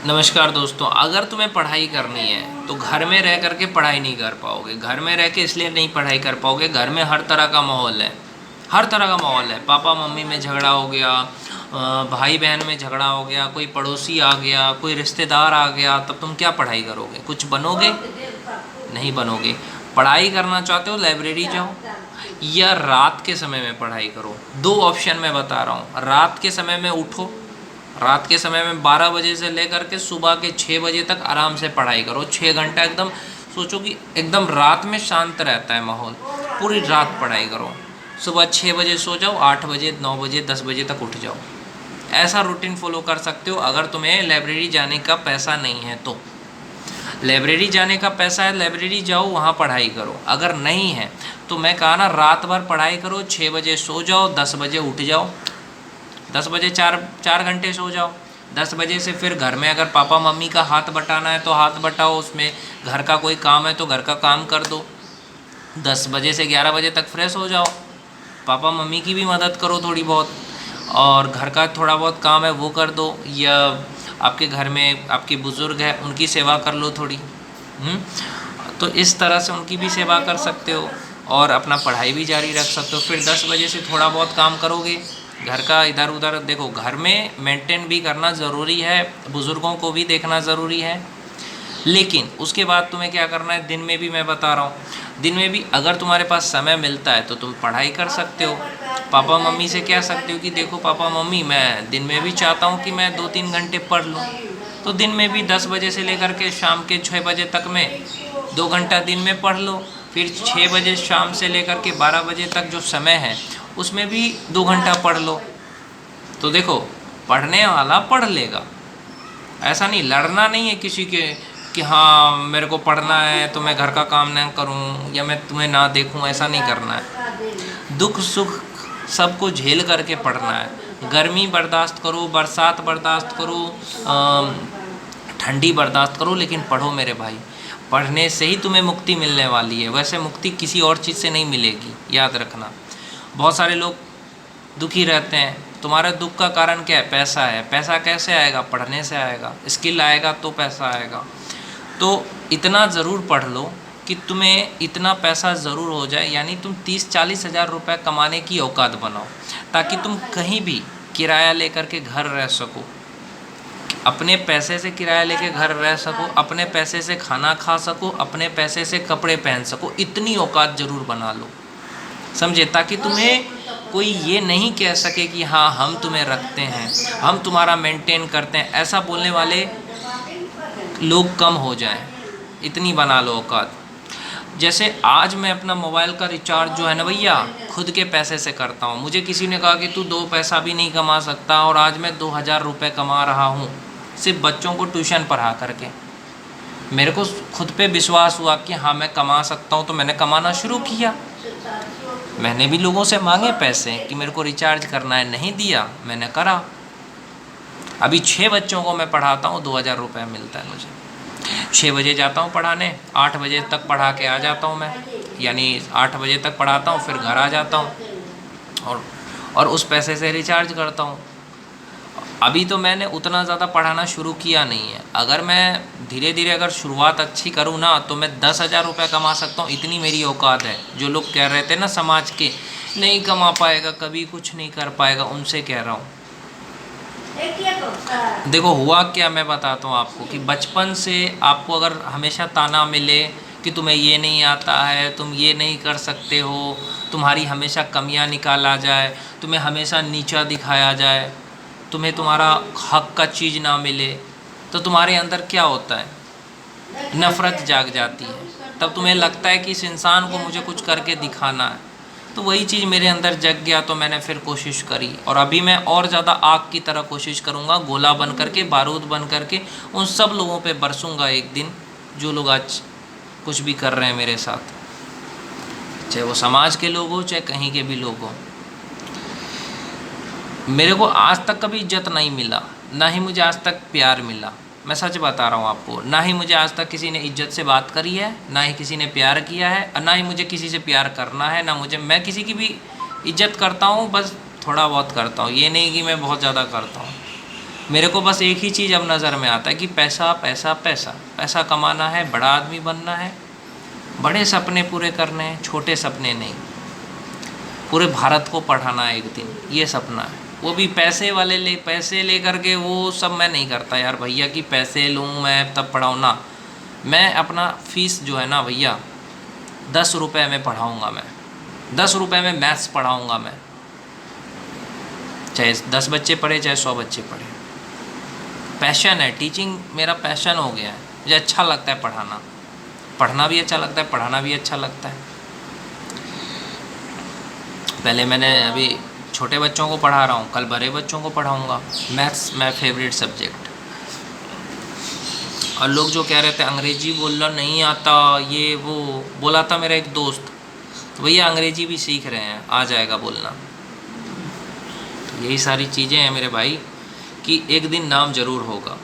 नमस्कार दोस्तों, अगर तुम्हें पढ़ाई करनी है तो घर में रह करके पढ़ाई नहीं कर पाओगे। घर में रह के इसलिए नहीं पढ़ाई कर पाओगे, घर में हर तरह का माहौल है। हर तरह का माहौल है। पापा मम्मी में झगड़ा हो गया, भाई बहन में झगड़ा हो गया, कोई पड़ोसी आ गया, कोई रिश्तेदार आ गया, तब तुम क्या पढ़ाई करोगे? कुछ बनोगे? नहीं बनोगे। पढ़ाई करना चाहते हो, लाइब्रेरी जाओ या रात के समय में पढ़ाई करो। दो ऑप्शन मैं बता रहा हूँ। रात के समय में उठो, रात के समय में 12 बजे से लेकर के सुबह के 6 बजे तक आराम से पढ़ाई करो। 6 घंटा एकदम सोचो कि एकदम रात में शांत रहता है माहौल, पूरी रात पढ़ाई करो। सुबह 6 बजे सो जाओ, 8 बजे 9 बजे 10 बजे तक उठ जाओ। ऐसा रूटीन फॉलो कर सकते हो अगर तुम्हें लाइब्रेरी जाने का पैसा नहीं है तो। लाइब्रेरी जाने का पैसा है, लाइब्रेरी जाओ, वहाँ पढ़ाई करो। अगर नहीं है तो मैं कहा ना, रात भर पढ़ाई करो, 6 बजे सो जाओ, 10 बजे उठ जाओ। 10 बजे चार घंटे सो जाओ। 10 बजे से फिर घर में अगर पापा मम्मी का हाथ बटाना है तो हाथ बटाओ, उसमें घर का कोई काम है तो घर का काम कर दो। 10 बजे से 11 बजे तक फ्रेश हो जाओ, पापा मम्मी की भी मदद करो थोड़ी बहुत, और घर का थोड़ा बहुत काम है वो कर दो, या आपके घर में आपके बुज़ुर्ग हैं उनकी सेवा कर लो थोड़ी। तो इस तरह से उनकी भी सेवा कर सकते हो और अपना पढ़ाई भी जारी रख सकते हो। फिर 10 बजे से थोड़ा बहुत काम करोगे घर का, इधर उधर। देखो, घर में मेंटेन भी करना ज़रूरी है, बुज़ुर्गों को भी देखना ज़रूरी है, लेकिन उसके बाद तुम्हें क्या करना है, दिन में भी मैं बता रहा हूँ, दिन में भी अगर तुम्हारे पास समय मिलता है तो तुम पढ़ाई कर सकते हो। पापा मम्मी से कह सकते हो कि देखो पापा मम्मी, मैं दिन में भी चाहता हूँ कि मैं 2-3 घंटे पढ़ लूँ, तो दिन में भी 10 बजे से लेकर के शाम के 6 बजे तक में 2 घंटा दिन में पढ़ लो। फिर 6 बजे शाम से लेकर के 12 बजे तक जो समय है उसमें भी 2 घंटा पढ़ लो। तो देखो, पढ़ने वाला पढ़ लेगा। ऐसा नहीं, लड़ना नहीं है किसी के कि हाँ मेरे को पढ़ना है तो मैं घर का काम ना करूँ या मैं तुम्हें ना देखूँ, ऐसा नहीं करना है। दुख सुख सबको झेल करके पढ़ना है। गर्मी बर्दाश्त करो, बरसात बर्दाश्त करो, ठंडी बर्दाश्त करो, लेकिन पढ़ो मेरे भाई। पढ़ने से ही तुम्हें मुक्ति मिलने वाली है, वैसे मुक्ति किसी और चीज़ से नहीं मिलेगी, याद रखना। बहुत सारे लोग दुखी रहते हैं। तुम्हारे दुख का कारण क्या है? पैसा है। पैसा कैसे आएगा? पढ़ने से आएगा। स्किल आएगा तो पैसा आएगा। तो इतना ज़रूर पढ़ लो कि तुम्हें इतना पैसा ज़रूर हो जाए, यानी तुम 30-40 हज़ार रुपये कमाने की औकात बनाओ, ताकि तुम कहीं भी किराया लेकर के घर रह सको, अपने पैसे से किराया लेके घर रह सको, अपने पैसे से खाना खा सको, अपने पैसे से कपड़े पहन सको। इतनी औकात ज़रूर बना लो, समझे? ताकि तुम्हें कोई ये नहीं कह सके कि हाँ हम तुम्हें रखते हैं, हम तुम्हारा मेंटेन करते हैं। ऐसा बोलने वाले लोग कम हो जाएं। इतनी बना लो औकात। जैसे आज मैं अपना मोबाइल का रिचार्ज जो है ना भैया, खुद के पैसे से करता हूँ। मुझे किसी ने कहा कि तू 2 पैसा भी नहीं कमा सकता, और आज मैं 2000 रुपये कमा रहा हूँ सिर्फ बच्चों को ट्यूशन पढ़ा करके। मेरे को खुद पे विश्वास हुआ कि हाँ मैं कमा सकता हूँ, तो मैंने कमाना शुरू किया। मैंने भी लोगों से मांगे पैसे कि मेरे को रिचार्ज करना है, नहीं दिया, मैंने करा। अभी 6 बच्चों को मैं पढ़ाता हूँ, 2000 रुपये मिलता है मुझे। 6 बजे जाता हूँ पढ़ाने, 8 बजे तक पढ़ा के आ जाता हूँ मैं, यानी 8 बजे तक पढ़ाता हूँ, फिर घर आ जाता हूँ और उस पैसे से रिचार्ज करता हूँ। अभी तो मैंने उतना ज़्यादा पढ़ाना शुरू किया नहीं है। अगर मैं धीरे धीरे अगर शुरुआत अच्छी करूँ ना, तो मैं 10,000 रुपये कमा सकता हूँ। इतनी मेरी औकात है। जो लोग कह रहे थे ना समाज के, नहीं कमा पाएगा, कभी कुछ नहीं कर पाएगा, उनसे कह रहा हूँ। देखो हुआ क्या, मैं बताता हूँ आपको कि बचपन से आपको अगर हमेशा ताना मिले कि तुम्हें ये नहीं आता है, तुम ये नहीं कर सकते हो, तुम्हारी हमेशा कमियां निकाला जाए, तुम्हें हमेशा नीचा दिखाया जाए, तुम्हें तुम्हारा हक का चीज़ ना मिले, तो तुम्हारे अंदर क्या होता है? नफ़रत जाग जाती है। तब तुम्हें लगता है कि इस इंसान को मुझे कुछ करके दिखाना है। तो वही चीज़ मेरे अंदर जग गया, तो मैंने फिर कोशिश करी, और अभी मैं और ज़्यादा आग की तरह कोशिश करूँगा, गोला बन करके, बारूद बन करके उन सब लोगों पे बरसूँगा एक दिन, जो लोग आज कुछ भी कर रहे हैं मेरे साथ, चाहे वो समाज के लोग हो, चाहे कहीं के भी लोग हो। मेरे को आज तक कभी इज्जत नहीं मिला, ना ही मुझे आज तक प्यार मिला। मैं सच बता रहा हूँ आपको, ना ही मुझे आज तक किसी ने इज्जत से बात करी है, ना ही किसी ने प्यार किया है, और ना ही मुझे किसी से प्यार करना है। ना मुझे, मैं किसी की भी इज्जत करता हूँ, बस थोड़ा बहुत करता हूँ, ये नहीं कि मैं बहुत ज़्यादा करता हूँ। मेरे को बस एक ही चीज़ अब नज़र में आता है कि पैसा पैसा पैसा पैसा कमाना है, बड़ा आदमी बनना है, बड़े सपने पूरे करने हैं, छोटे सपने नहीं। पूरे भारत को पढ़ाना है एक दिन, ये सपना है। वो भी पैसे ले करके वो सब मैं नहीं करता यार भैया कि पैसे लूँ मैं तब पढ़ाऊँ ना। मैं अपना फ़ीस जो है ना भैया 10 रुपये में पढ़ाऊँगा मैं, 10 रुपये में मैथ्स पढ़ाऊँगा मैं, चाहे 10 बच्चे पढ़े चाहे 100 बच्चे पढ़े। पैशन है, टीचिंग मेरा पैशन हो गया है, मुझे अच्छा लगता है पढ़ाना, पढ़ना भी अच्छा लगता है, पढ़ाना भी अच्छा लगता है। पहले मैंने अभी छोटे बच्चों को पढ़ा रहा हूँ, कल बड़े बच्चों को पढ़ाऊँगा। मैथ्स मेरा फेवरेट सब्जेक्ट। और लोग जो कह रहे थे अंग्रेजी बोलना नहीं आता, ये वो बोला था मेरा एक दोस्त, तो भैया अंग्रेजी भी सीख रहे हैं, आ जाएगा बोलना। तो यही सारी चीज़ें हैं मेरे भाई कि एक दिन नाम ज़रूर होगा।